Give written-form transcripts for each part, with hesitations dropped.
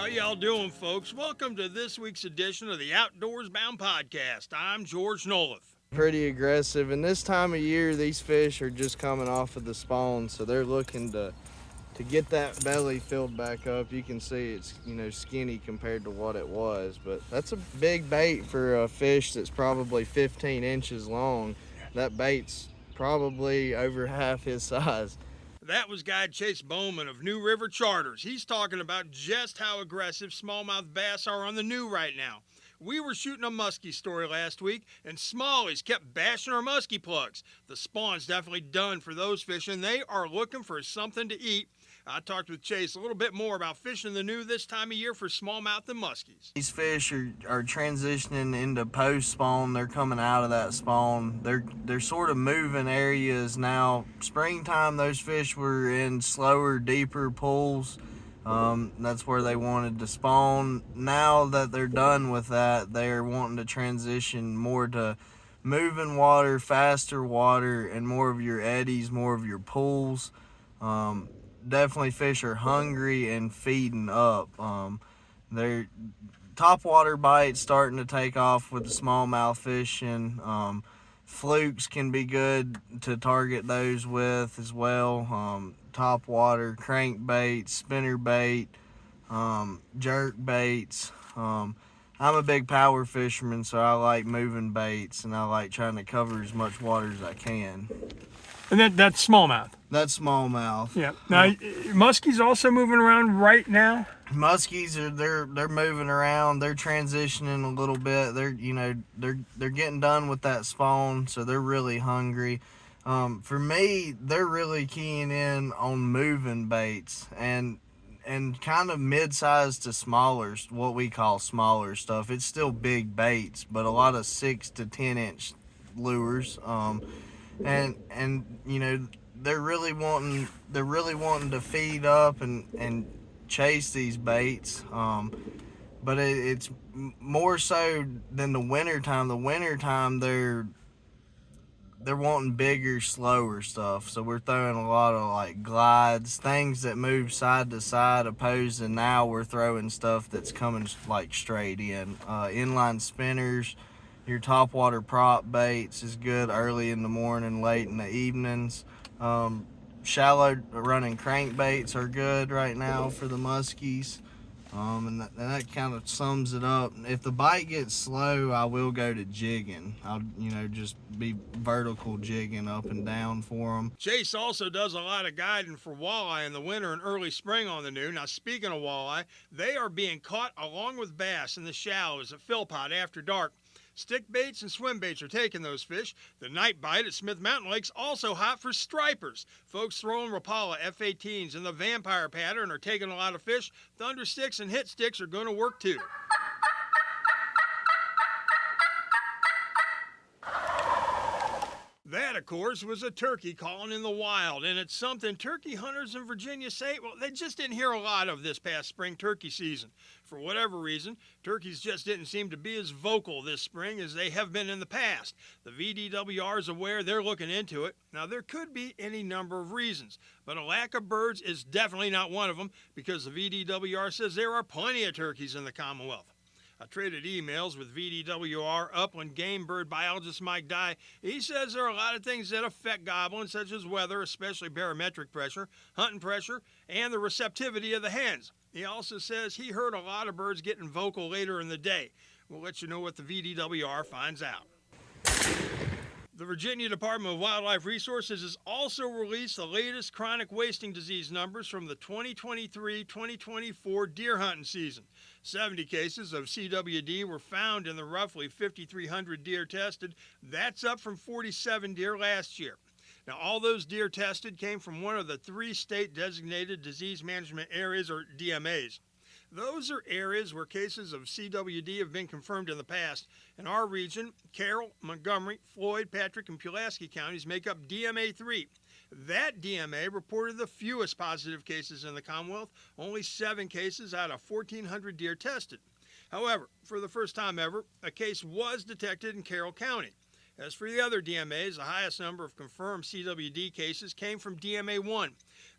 How y'all doing, folks? Welcome to this week's edition of the Outdoors Bound Podcast. I'm George Noleth. Pretty aggressive, and this time of year these fish are just coming off of the spawn, so they're looking to get that belly filled back up. You can see it's skinny compared to what it was, but that's a big bait for a fish that's probably 15 inches long. That bait's probably over half his size. That was guide Chase Bowman of New River Charters. He's talking about just how aggressive smallmouth bass are on the New right now. We were shooting a muskie story last week, and Smallies kept bashing our muskie plugs. The spawn's definitely done for those fish, and they are looking for something to eat. I talked with Chase a little bit more about fishing the New this time of year for smallmouth and muskies. These fish are transitioning into post spawn. They're coming out of that spawn. They're sort of moving areas now. Springtime, those fish were in slower, deeper pools. That's where they wanted to spawn. Now that they're done with that, they're wanting to transition more to moving water, faster water, and more of your eddies, more of your pools. Definitely fish are hungry and feeding up. Their topwater bites starting to take off with the smallmouth fishing. Flukes can be good to target those with as well. Topwater, crankbait, spinner bait, jerk baits. I'm a big power fisherman, so I like moving baits, and I like trying to cover as much water as I can. And that's smallmouth. That's smallmouth. Yeah. Now, muskies also moving around right now. Muskies they're moving around. They're transitioning a little bit. They're getting done with that spawn, so they're really hungry. For me, they're really keying in on moving baits and kind of mid-sized to smaller, what we call smaller stuff. It's still big baits, but a lot of 6 to 10 inch lures. And they're really wanting to feed up and chase these baits. But it's more so than the wintertime. The wintertime they're wanting bigger, slower stuff. So we're throwing a lot of like glides, things that move side to side, opposed to now we're throwing stuff that's coming like straight in. Inline spinners, your topwater prop baits is good early in the morning, late in the evenings. Shallow running crankbaits are good right now for the muskies. And that kind of sums it up. If the bite gets slow, I will go to jigging. I'll just be vertical jigging up and down for them. Chase also does a lot of guiding for walleye in the winter and early spring on the New. Now, speaking of walleye, they are being caught along with bass in the shallows at Philpott after dark. Stick baits and swim baits are taking those fish. The night bite at Smith Mountain Lake's also hot for stripers. Folks throwing Rapala F-18s in the vampire pattern are taking a lot of fish. Thunder sticks and hit sticks are going to work too. That, of course, was a turkey calling in the wild, and it's something turkey hunters in Virginia say, well, they just didn't hear a lot of this past spring turkey season. For whatever reason, turkeys just didn't seem to be as vocal this spring as they have been in the past. The VDWR is aware they're looking into it. Now, there could be any number of reasons, but a lack of birds is definitely not one of them because the VDWR says there are plenty of turkeys in the Commonwealth. I traded emails with VDWR upland game bird biologist Mike Dye. He says there are a lot of things that affect gobbling, such as weather, especially barometric pressure, hunting pressure, and the receptivity of the hens. He also says he heard a lot of birds getting vocal later in the day. We'll let you know what the VDWR finds out. The Virginia Department of Wildlife Resources has also released the latest chronic wasting disease numbers from the 2023-2024 deer hunting season. 70 cases of CWD were found in the roughly 5,300 deer tested. That's up from 47 deer last year. Now, all those deer tested came from one of the 3 state-designated disease management areas, or DMAs. Those are areas where cases of CWD have been confirmed in the past. In our region, Carroll, Montgomery, Floyd, Patrick, and Pulaski counties make up DMA 3. That DMA reported the fewest positive cases in the Commonwealth, only 7 cases out of 1,400 deer tested. However, for the first time ever, a case was detected in Carroll County. As for the other DMAs, the highest number of confirmed CWD cases came from DMA1.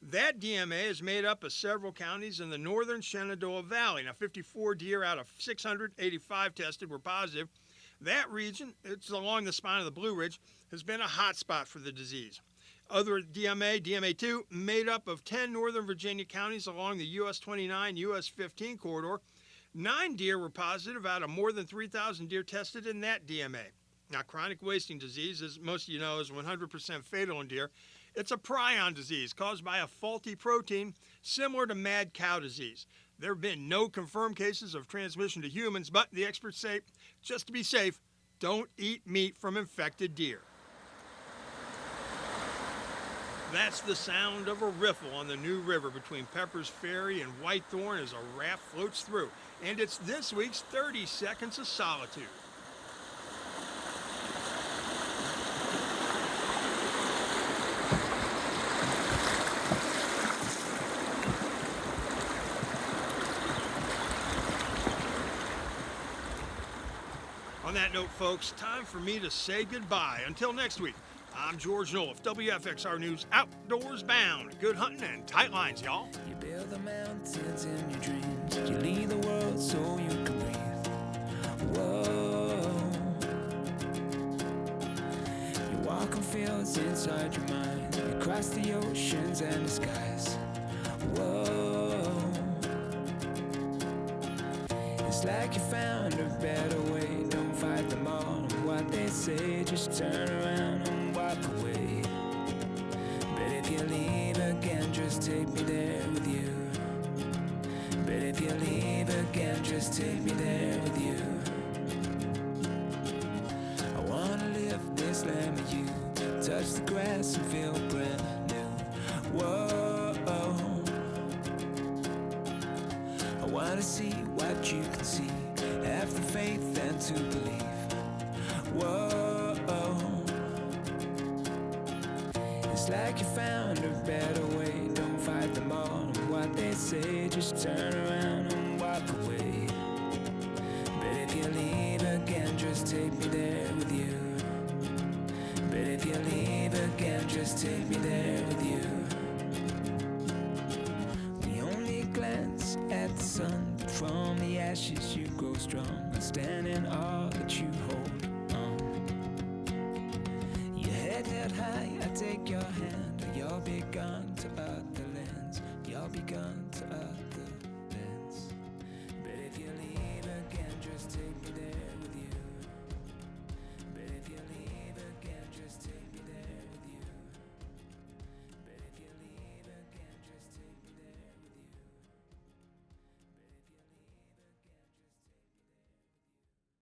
That DMA is made up of several counties in the northern Shenandoah Valley. Now, 54 deer out of 685 tested were positive. That region, it's along the spine of the Blue Ridge, has been a hot spot for the disease. Other DMA, DMA2, made up of 10 northern Virginia counties along the US 29, US 15 corridor. 9 deer were positive out of more than 3,000 deer tested in that DMA. Now, chronic wasting disease, as most of you know, is 100% fatal in deer. It's a prion disease caused by a faulty protein similar to mad cow disease. There have been no confirmed cases of transmission to humans, but the experts say, just to be safe, don't eat meat from infected deer. That's the sound of a riffle on the New River between Pepper's Ferry and Whitethorn as a raft floats through. And it's this week's 30 Seconds of Solitude. On that note, folks, time for me to say goodbye. Until next week, I'm George Noliff, WFXR News Outdoors Bound. Good hunting and tight lines, y'all. You build the mountains in your dreams. You lead the world so you can breathe. Whoa. You walk on fields inside your mind. You cross the oceans and the skies. Whoa. It's like you found a better way. Don't fight them all on what they say. Just turn around and walk away. But if you leave again, just take me there with you. But if you leave again, just take me there with you. I wanna live this land with you. Touch the grass and feel brand new. Whoa. I wanna see what you can see. Have the faith and to believe. Whoa. It's like you found a better way. Don't fight them all on what they say. Just turn around and walk away. But if you leave again, just take me there with you. But if you leave again, just take me there with you. We only glance at the sun, but from the ashes you grow strong. I stand in awe that you hold on. Your head held high, I take your hand. You'll be gone to other lands. You'll be gone to other